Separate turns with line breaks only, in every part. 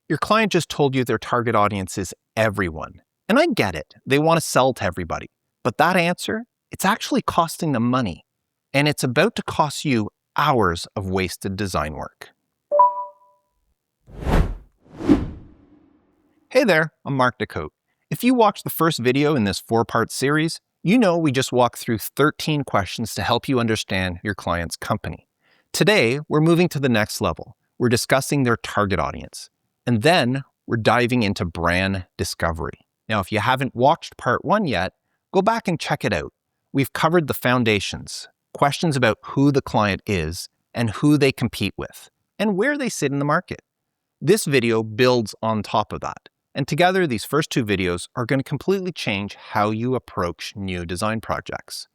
Your client just told you their target audience is everyone. And I get it. They want to sell to everybody. But that answer, it's actually costing them money. And it's about to cost you hours of wasted design work. Hey there, I'm Mark Decote. If you watched the first video in this 4-part series, you know we just walked through 13 questions to help you understand your client's company. Today, we're moving to the next level. We're discussing their target audience. And then we're diving into brand discovery. Now, if you haven't watched part 1 yet, go back and check it out. We've covered the foundations, questions about who the client is and who they compete with, and where they sit in the market. This video builds on top of that. And together, these first 2 videos are going to completely change how you approach new design projects.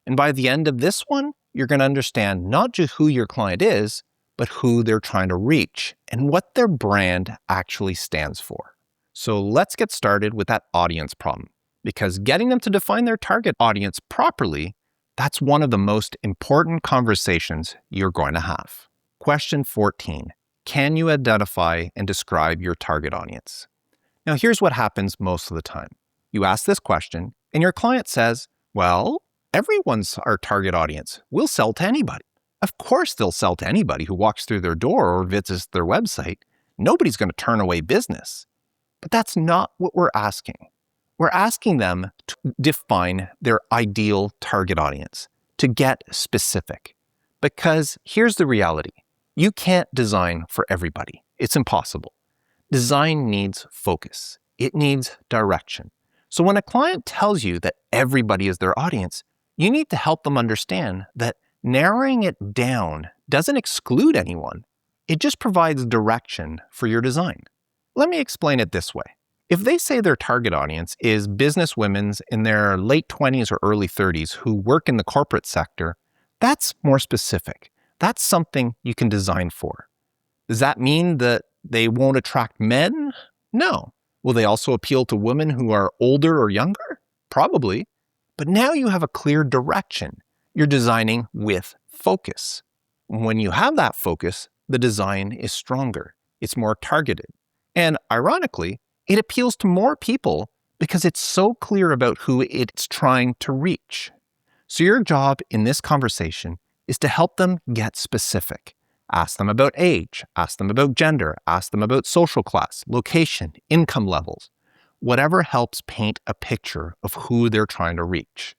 And by the end of this one, you're going to understand not just who your client is, but who they're trying to reach and what their brand actually stands for. So let's get started with that audience problem, because getting them to define their target audience properly, that's one of the most important conversations you're going to have. Question 14, can you identify and describe your target audience? Now, here's what happens most of the time. You ask this question, and your client says, well, everyone's our target audience. We'll sell to anybody. Of course they'll sell to anybody who walks through their door or visits their website. Nobody's going to turn away business. But that's not what we're asking. We're asking them to define their ideal target audience, to get specific. Because here's the reality. You can't design for everybody. It's impossible. Design needs focus. It needs direction. So when a client tells you that everybody is their audience, you need to help them understand that narrowing it down doesn't exclude anyone. It just provides direction for your design. Let me explain it this way. If they say their target audience is business women in their late 20s or early 30s who work in the corporate sector, that's more specific. That's something you can design for. Does that mean that they won't attract men? No. Will they also appeal to women who are older or younger? Probably. But now you have a clear direction. You're designing with focus. When you have that focus, the design is stronger. It's more targeted. And ironically, it appeals to more people because it's so clear about who it's trying to reach. So your job in this conversation is to help them get specific. Ask them about age, ask them about gender, ask them about social class, location, income levels, whatever helps paint a picture of who they're trying to reach.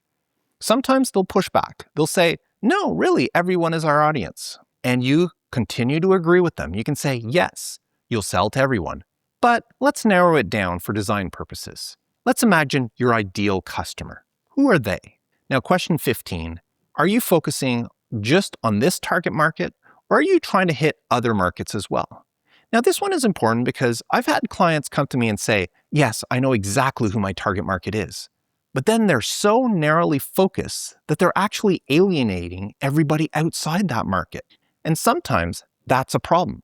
Sometimes they'll push back. They'll say, no, really, everyone is our audience. And you continue to agree with them. You can say, yes, you'll sell to everyone. But let's narrow it down for design purposes. Let's imagine your ideal customer. Who are they? Now, question 15, are you focusing just on this target market, or are you trying to hit other markets as well? Now, this one is important because I've had clients come to me and say, yes, I know exactly who my target market is. But then they're so narrowly focused that they're actually alienating everybody outside that market. And sometimes that's a problem.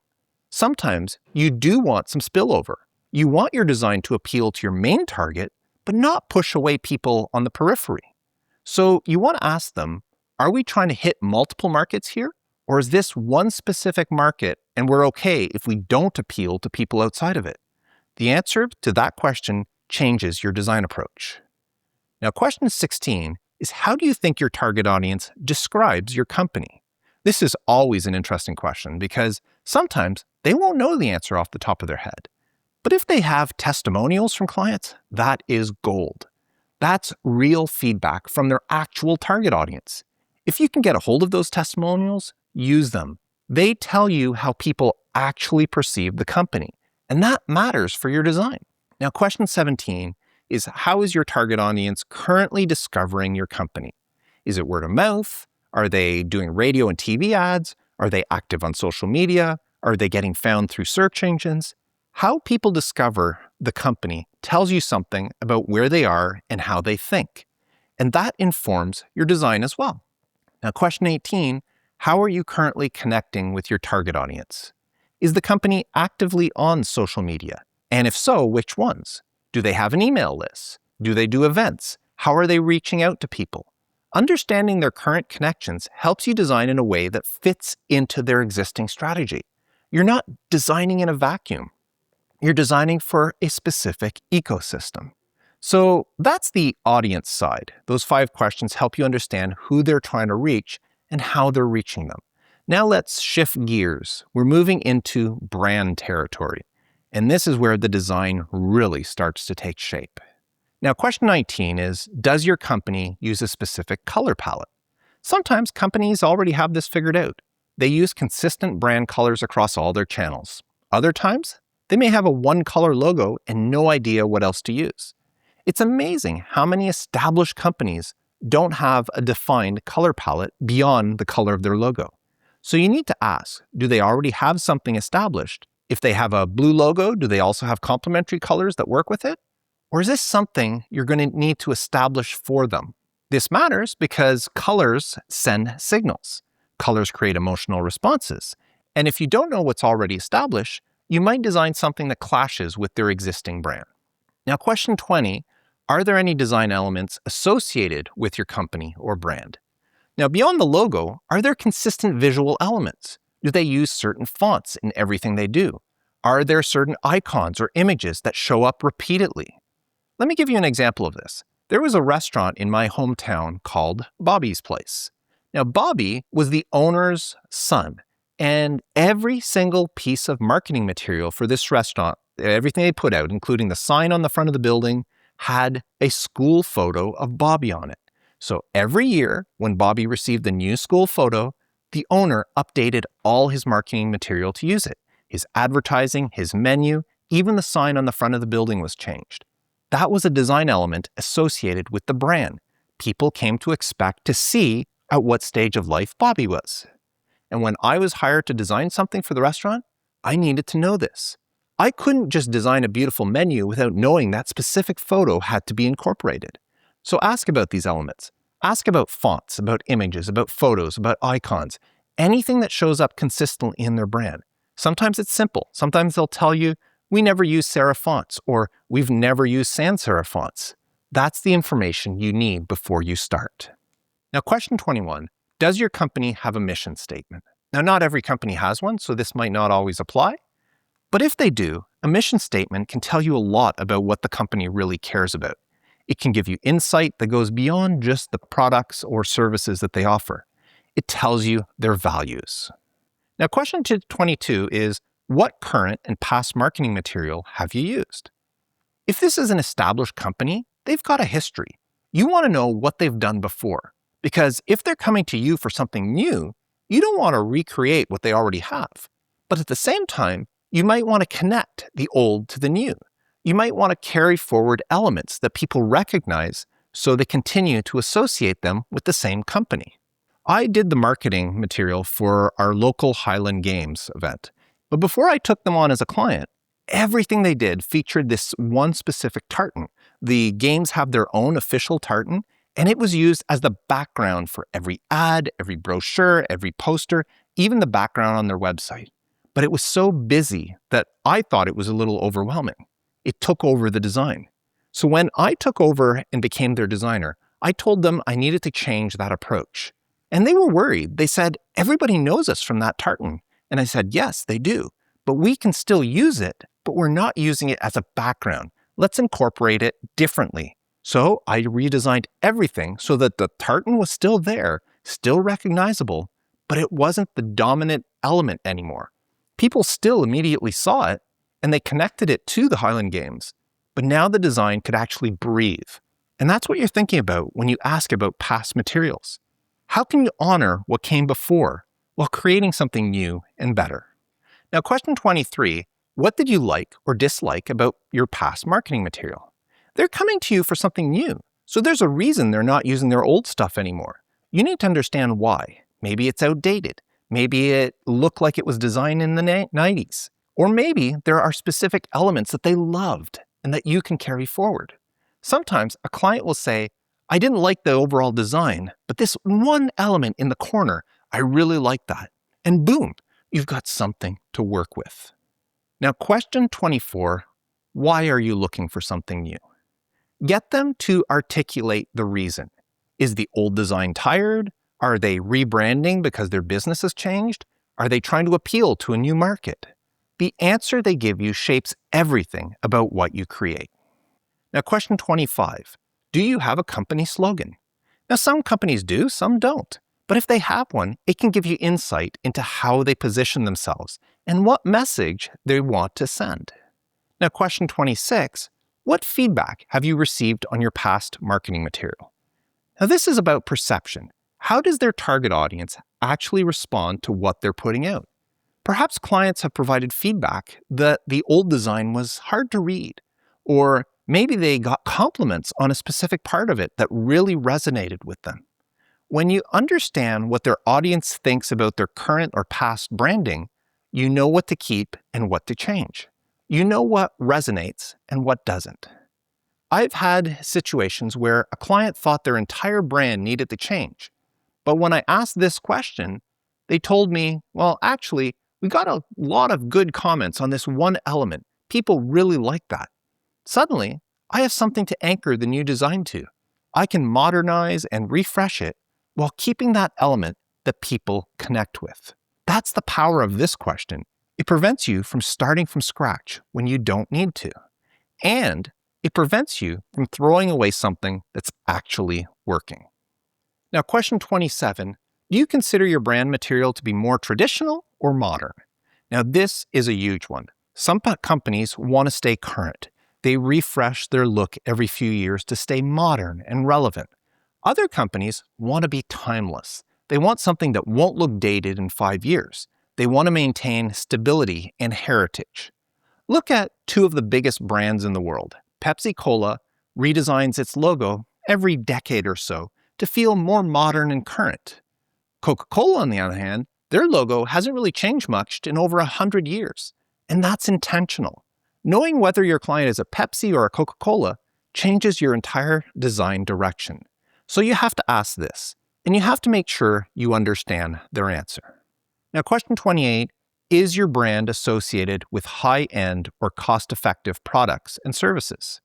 Sometimes you do want some spillover. You want your design to appeal to your main target, but not push away people on the periphery. So you want to ask them, are we trying to hit multiple markets here? Or is this one specific market and we're okay if we don't appeal to people outside of it? The answer to that question changes your design approach. Now, question 16 is, how do you think your target audience describes your company? This is always an interesting question because sometimes they won't know the answer off the top of their head. But if they have testimonials from clients, that is gold. That's real feedback from their actual target audience. If you can get a hold of those testimonials, use them. They tell you how people actually perceive the company, and that matters for your design. Now, question 17 is, how is your target audience currently discovering your company? Is it word of mouth? Are they doing radio and TV ads? Are they active on social media? Are they getting found through search engines? How people discover the company tells you something about where they are and how they think. And that informs your design as well. Now, question 18, how are you currently connecting with your target audience? Is the company actively on social media? And if so, which ones? Do they have an email list? Do they do events? How are they reaching out to people? Understanding their current connections helps you design in a way that fits into their existing strategy. You're not designing in a vacuum. You're designing for a specific ecosystem. So that's the audience side. Those 5 questions help you understand who they're trying to reach and how they're reaching them. Now let's shift gears. We're moving into brand territory. And this is where the design really starts to take shape. Now, question 19 is, does your company use a specific color palette? Sometimes companies already have this figured out. They use consistent brand colors across all their channels. Other times, they may have a one-color logo and no idea what else to use. It's amazing how many established companies don't have a defined color palette beyond the color of their logo. So you need to ask, do they already have something established? If they have a blue logo, do they also have complementary colors that work with it? Or is this something you're going to need to establish for them? This matters because colors send signals. Colors create emotional responses. And if you don't know what's already established, you might design something that clashes with their existing brand. Now, question 20, are there any design elements associated with your company or brand? Now, beyond the logo, are there consistent visual elements? Do they use certain fonts in everything they do? Are there certain icons or images that show up repeatedly? Let me give you an example of this. There was a restaurant in my hometown called Bobby's Place. Now, Bobby was the owner's son, and every single piece of marketing material for this restaurant, everything they put out, including the sign on the front of the building, had a school photo of Bobby on it. So every year, when Bobby received the new school photo, the owner updated all his marketing material to use it. His advertising, his menu, even the sign on the front of the building was changed. That was a design element associated with the brand. People came to expect to see at what stage of life Bobby was. And when I was hired to design something for the restaurant, I needed to know this. I couldn't just design a beautiful menu without knowing that specific photo had to be incorporated. So ask about these elements. Ask about fonts, about images, about photos, about icons, anything that shows up consistently in their brand. Sometimes it's simple. Sometimes they'll tell you, we never use serif fonts, or we've never used sans serif fonts. That's the information you need before you start. Now, question 21, does your company have a mission statement? Now, not every company has one, so this might not always apply. But if they do, a mission statement can tell you a lot about what the company really cares about. It can give you insight that goes beyond just the products or services that they offer. It tells you their values. Now, question 22 is, what current and past marketing material have you used? If this is an established company, they've got a history. You want to know what they've done before, because if they're coming to you for something new, you don't want to recreate what they already have. But at the same time, you might want to connect the old to the new. You might want to carry forward elements that people recognize so they continue to associate them with the same company. I did the marketing material for our local Highland Games event. But before I took them on as a client, everything they did featured this one specific tartan. The games have their own official tartan, and it was used as the background for every ad, every brochure, every poster, even the background on their website. But it was so busy that I thought it was a little overwhelming. It took over the design. So when I took over and became their designer, I told them I needed to change that approach. And they were worried. They said, everybody knows us from that tartan. And I said, yes, they do, but we can still use it, but we're not using it as a background. Let's incorporate it differently. So I redesigned everything so that the tartan was still there, still recognizable, but it wasn't the dominant element anymore. People still immediately saw it, and they connected it to the Highland Games, but now the design could actually breathe. And that's what you're thinking about when you ask about past materials. How can you honor what came before while creating something new and better? Now, question 23, what did you like or dislike about your past marketing material? They're coming to you for something new, so there's a reason they're not using their old stuff anymore. You need to understand why. Maybe it's outdated. Maybe it looked like it was designed in the 90s. Or maybe there are specific elements that they loved and that you can carry forward. Sometimes a client will say, I didn't like the overall design, but this one element in the corner, I really like that. And boom, you've got something to work with. Now, question 24, why are you looking for something new? Get them to articulate the reason. Is the old design tired? Are they rebranding because their business has changed? Are they trying to appeal to a new market? the answer they give you shapes everything about what you create. Now, question 25. Do you have a company slogan? Now, some companies do, some don't. But if they have one, it can give you insight into how they position themselves and what message they want to send. Now, question 26. What feedback have you received on your past marketing material? Now, this is about perception. How does their target audience actually respond to what they're putting out? Perhaps clients have provided feedback that the old design was hard to read, or maybe they got compliments on a specific part of it that really resonated with them. When you understand what their audience thinks about their current or past branding, you know what to keep and what to change. You know what resonates and what doesn't. I've had situations where a client thought their entire brand needed to change. But when I asked this question, they told me, well, actually, we got a lot of good comments on this one element. People really like that. Suddenly, I have something to anchor the new design to. I can modernize and refresh it while keeping that element that people connect with. That's the power of this question. It prevents you from starting from scratch when you don't need to. And it prevents you from throwing away something that's actually working. Now, question 27, do you consider your brand material to be more traditional or modern? Now, this is a huge one. Some companies want to stay current. They refresh their look every few years to stay modern and relevant. Other companies want to be timeless. They want something that won't look dated in 5 years. They want to maintain stability and heritage. Look at two of the biggest brands in the world. Pepsi-Cola redesigns its logo every decade or so to feel more modern and current. Coca-Cola, on the other hand, their logo hasn't really changed much in over 100 years. And that's intentional. Knowing whether your client is a Pepsi or a Coca-Cola changes your entire design direction. So you have to ask this, and you have to make sure you understand their answer. Now, question 28, is your brand associated with high-end or cost-effective products and services?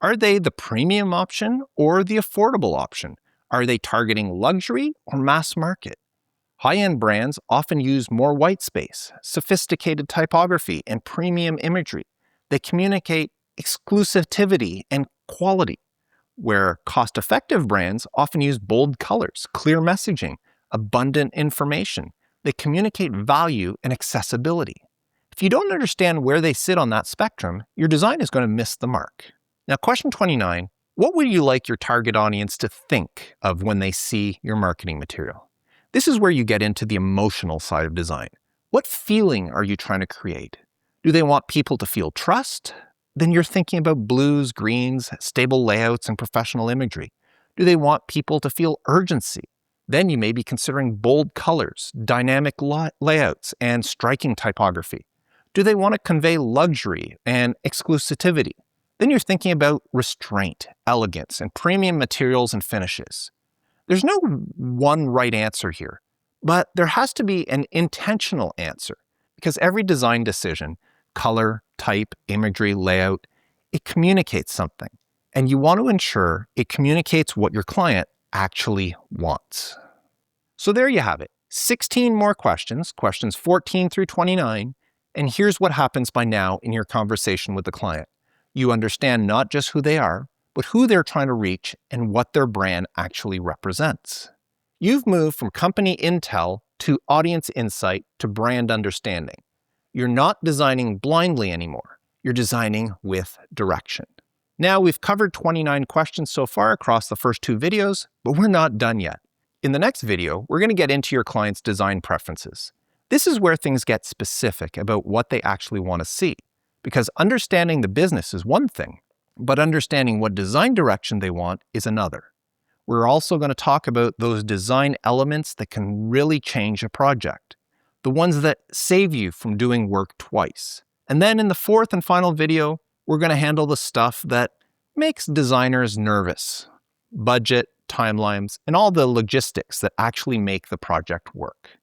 Are they the premium option or the affordable option? Are they targeting luxury or mass market? High-end brands often use more white space, sophisticated typography, and premium imagery. They communicate exclusivity and quality, where cost-effective brands often use bold colors, clear messaging, abundant information. They communicate value and accessibility. If you don't understand where they sit on that spectrum, your design is going to miss the mark. Now, question 29, what would you like your target audience to think of when they see your marketing material? This is where you get into the emotional side of design. What feeling are you trying to create? Do they want people to feel trust? Then you're thinking about blues, greens, stable layouts, and professional imagery. Do they want people to feel urgency? Then you may be considering bold colors, dynamic layouts, and striking typography. Do they want to convey luxury and exclusivity? Then you're thinking about restraint, elegance, and premium materials and finishes. There's no one right answer here, but there has to be an intentional answer because every design decision, color, type, imagery, layout, it communicates something. And you want to ensure it communicates what your client actually wants. So there you have it. 16 more questions, questions 14 through 29. And here's what happens by now in your conversation with the client. You understand not just who they are, but who they're trying to reach and what their brand actually represents. You've moved from company intel to audience insight to brand understanding. You're not designing blindly anymore. You're designing with direction. Now we've covered 29 questions so far across the first 2 videos, but we're not done yet. In the next video, we're going to get into your client's design preferences. This is where things get specific about what they actually want to see, because understanding the business is one thing, but understanding what design direction they want is another. We're also going to talk about those design elements that can really change a project, the ones that save you from doing work twice. And then in the 4th and final video, we're going to handle the stuff that makes designers nervous: budget, timelines, and all the logistics that actually make the project work.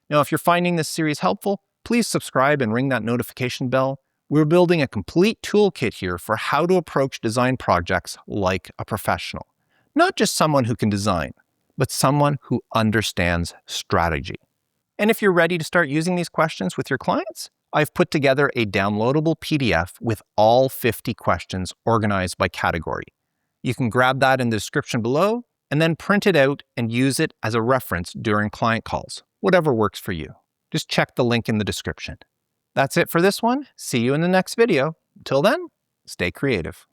Now, if you're finding this series helpful, please subscribe and ring that notification bell. We're building a complete toolkit here for how to approach design projects like a professional. Not just someone who can design, but someone who understands strategy. And if you're ready to start using these questions with your clients, I've put together a downloadable PDF with all 50 questions organized by category. You can grab that in the description below and then print it out and use it as a reference during client calls, whatever works for you. Just check the link in the description. That's it for this one. See you in the next video. Until then, stay creative.